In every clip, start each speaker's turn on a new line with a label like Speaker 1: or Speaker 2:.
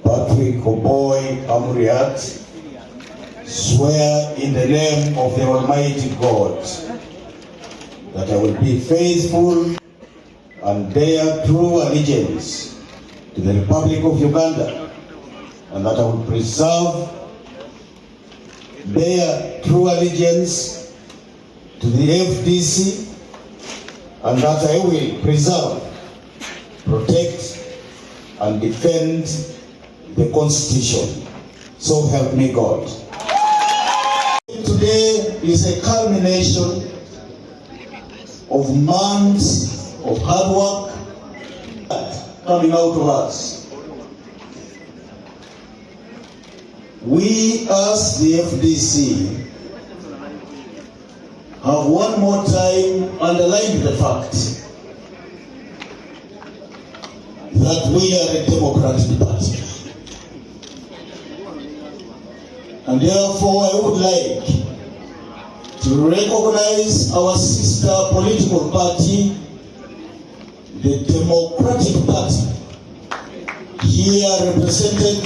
Speaker 1: Patrick Oboy Amuriat, swear in the name of the Almighty God that I will be faithful and bear true allegiance to the Republic of Uganda, and that I will bear true allegiance to the FDC, and that I will preserve, protect, and defend the Constitution. So help me God. Today is a culmination of months of hard work coming out of us. We as the FDC have one more time underlined the fact that we are a democratic party. And therefore I would like to recognize our sister political party, the Democratic Party, here represented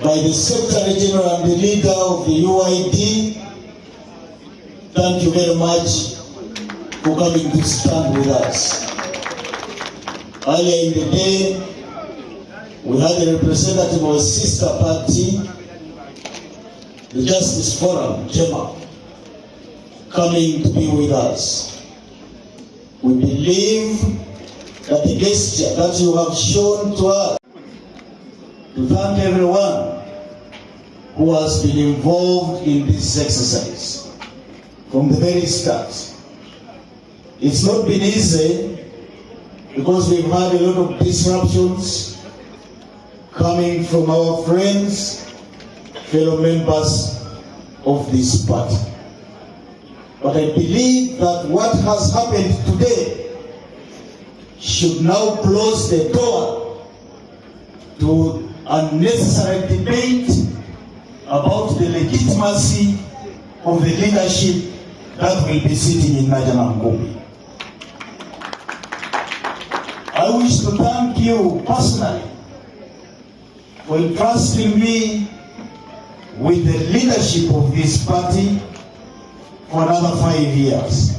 Speaker 1: by the Secretary General and the leader of the UID. Thank you very much for coming to stand with us. Earlier in the day, we had a representative of a sister party, the Justice Forum, JEMA, coming to be with us. We believe that the gesture that you have shown to us, to thank everyone who has been involved in this exercise from the very start. It's not been easy because we've had a lot of disruptions coming from our friends, fellow members of this party. But I believe that what has happened today should now close the door to unnecessary debate about the legitimacy of the leadership that will be sitting in Najanangumi. I wish to thank you personally for entrusting me with the leadership of this party for another 5 years.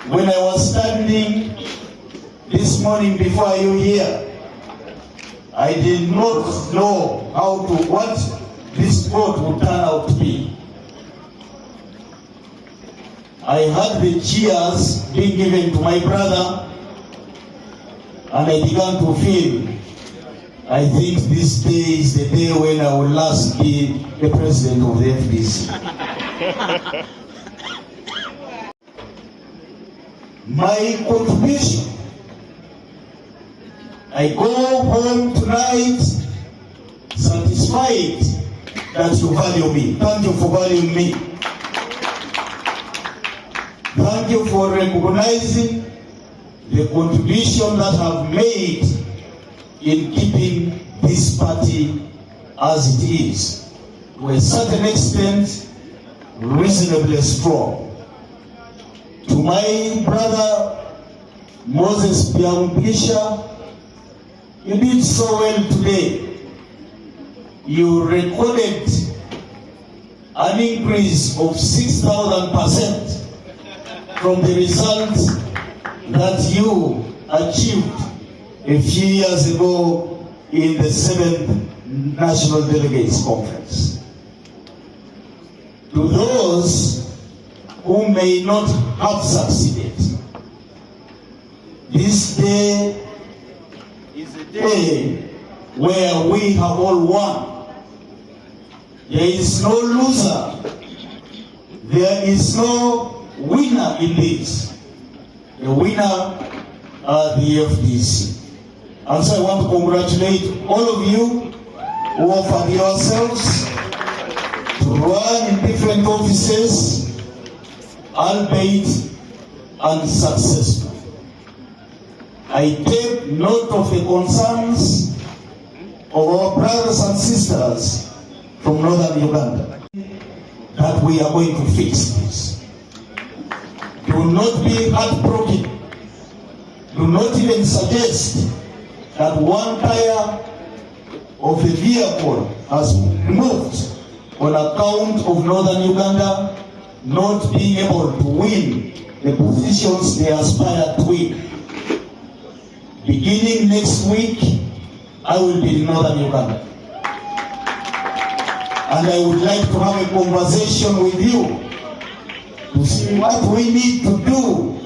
Speaker 1: When I was standing this morning before you here, I did not know what this vote would turn out to be. I had the cheers being given to my brother, and I began to feel, I think this day is the day when I will last be the president of the FDC. My contribution, I go home tonight satisfied that you value me. Thank you for valuing me. Thank you for recognizing the contribution that I have made in keeping this party as it is, to a certain extent, reasonably strong. To my brother, Moses Biampisha, you did so well today. You recorded an increase of 6,000% from the results that you achieved a few years ago in the 7th National Delegates Conference. To those who may not have succeeded, this day is a day where we have all won. There is no loser. There is no winner in this. The winner are the FDC. And so I want to congratulate all of you who offered yourselves to run in different offices, albeit unsuccessful. I take note of the concerns of our brothers and sisters from northern Uganda that we are going to fix this. Do not be heartbroken. Do not even suggest that one tire of the vehicle has moved on account of Northern Uganda not being able to win the positions they aspire to win. Beginning next week, I will be in Northern Uganda. And I would like to have a conversation with you to see what we need to do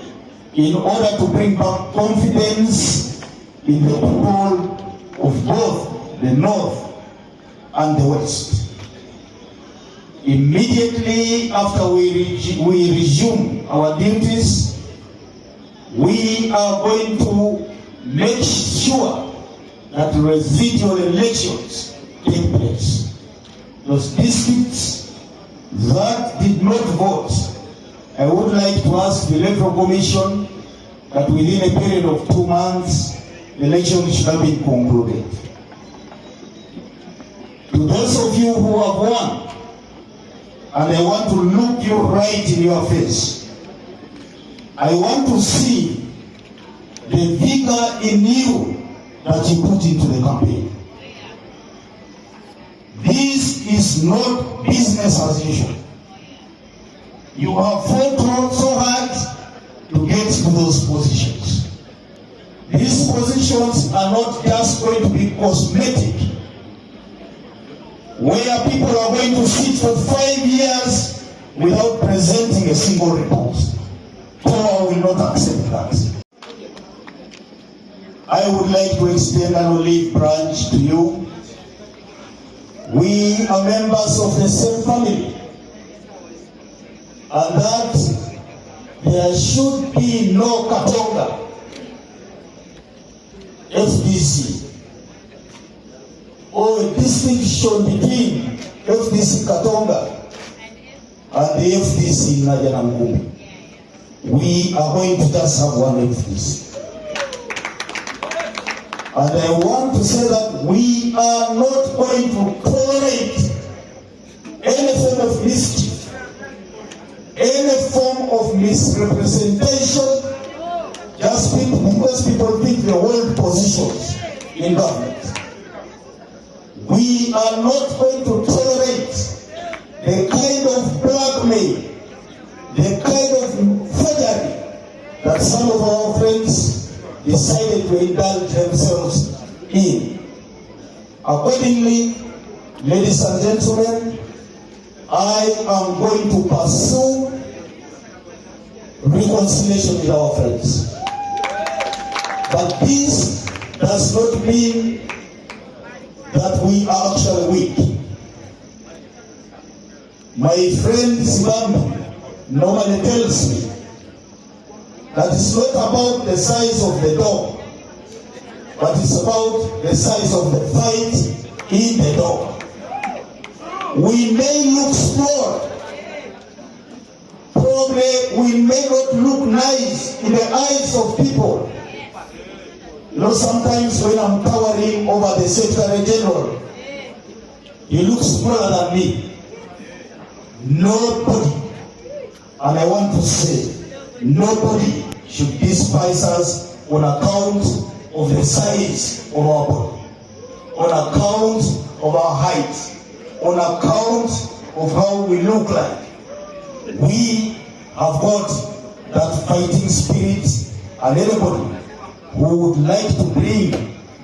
Speaker 1: in order to bring back confidence in the people of both the North and the West. Immediately after we resume our duties, we are going to make sure that residual elections take place. Those districts that did not vote, I would like to ask the Electoral Commission that within a period of 2 months, the election should have been concluded. To those of you who have won, and I want to look you right in your face, I want to see the vigor in you that you put into the campaign. This is not business as usual. You have fought so hard to get to those positions. These positions are not just going to be cosmetic, where people are going to sit for 5 years without presenting a single report. POA will not accept that. I would like to extend an olive branch to you. We are members of the same family, and that there should be no Katonga, FDC, or a distinction between FDC Katonga and the FDC Najanamgumi. We are going to just have one FDC. And I want to say that we are not going to tolerate any form of mischief, any form of misrepresentation, just because people think they hold positions in government. We are not going to tolerate the kind of blackmail, the kind of forgery that some of our friends decided to indulge themselves in. Accordingly, ladies and gentlemen, I am going to pursue reconciliation with our friends. But this does not mean that we are actually weak. My friend Zimbabwe normally tells me that it's not about the size of the dog, but it's about the size of the fight in the dog. We may look small, probably we may not look nice in the eyes of people. You know, sometimes when I'm towering over the Secretary General, he looks smaller than me. Nobody, and I want to say, nobody should despise us on account of the size of our body, on account of our height, on account of how we look like. We have got that fighting spirit, and anybody who would like to bring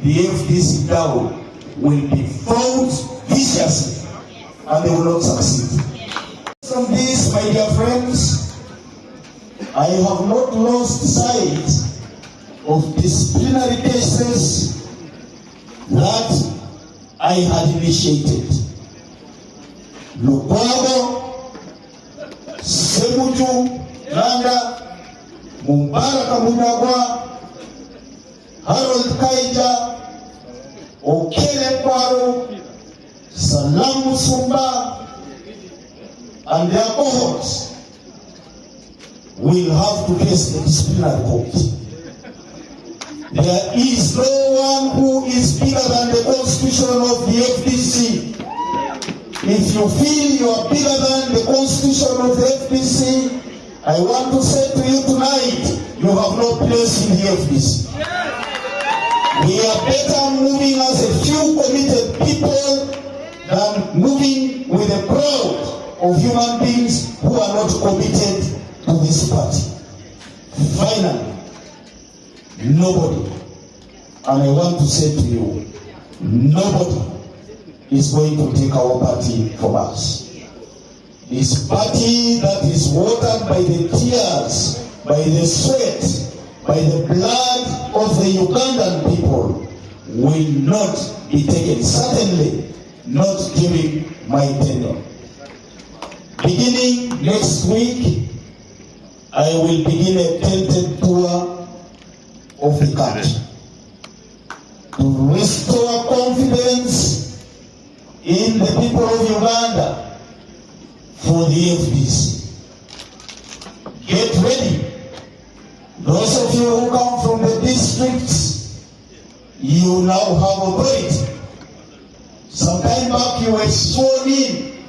Speaker 1: the FDC down will be fought viciously, and they will not succeed. From this, my dear friends, I have not lost sight of disciplinary cases that I had initiated. Lukwago, Sebuju, Landa, Mumbaraka Munagwa, Harold Kaija, Okele Kwaro, Salamu Sumba, and their cohorts will have to face the disciplinary court. There is no one who is bigger than the constitution of the FDC. If you feel you are bigger than the constitution of the FDC, I want to say to you tonight, you have no place in the FDC. We are better moving as a few committed people than moving with a crowd of human beings who are not committed to this party. Finally, nobody, and I want to say to you, nobody is going to take our party from us. This party that is watered by the tears, by the sweat, by the blood of the Ugandan people will not be taken, certainly not during my tenure. Beginning next week, I will begin a tented tour of the country to restore confidence in the people of Uganda for the FDC. Get ready. Those of you who come from the districts, you now have authority. Some time back you were sworn in,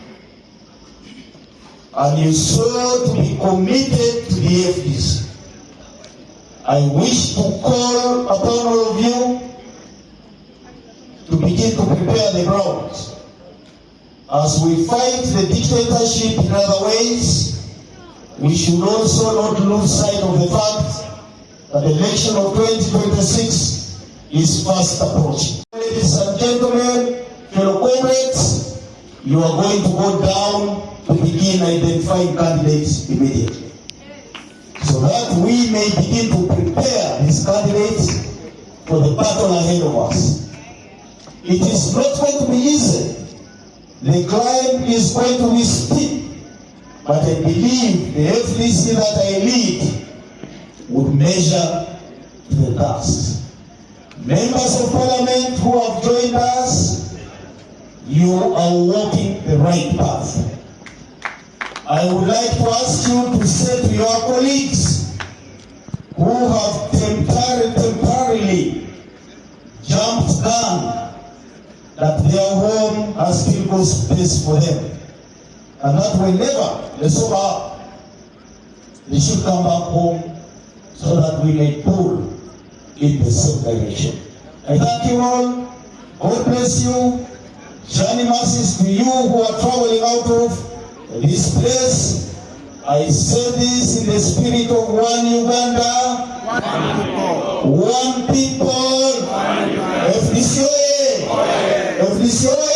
Speaker 1: and you swore to be committed to the FDC. I wish to call upon all of you to begin to prepare the ground. As we fight the dictatorship in other ways, we should also not lose sight of the fact that the election of 2026 is fast approaching. Ladies and gentlemen, fellow comrades, you are going to go down to begin identifying candidates immediately, so that we may begin to prepare these candidates for the battle ahead of us. It is not going to be easy. The climb is going to be steep, but I believe the FDC that I lead would measure to the task. Members of Parliament who have joined us, you are walking the right path. I would like to ask you to say to your colleagues who have temporarily jumped down that their home has still got space for them, and that whenever they so are, they should come back home so that we may pull in the same direction. I thank you all. God bless you. Journey mercies to you who are traveling out of this place. I say this in the spirit of one Uganda, one people, FDC. FDC.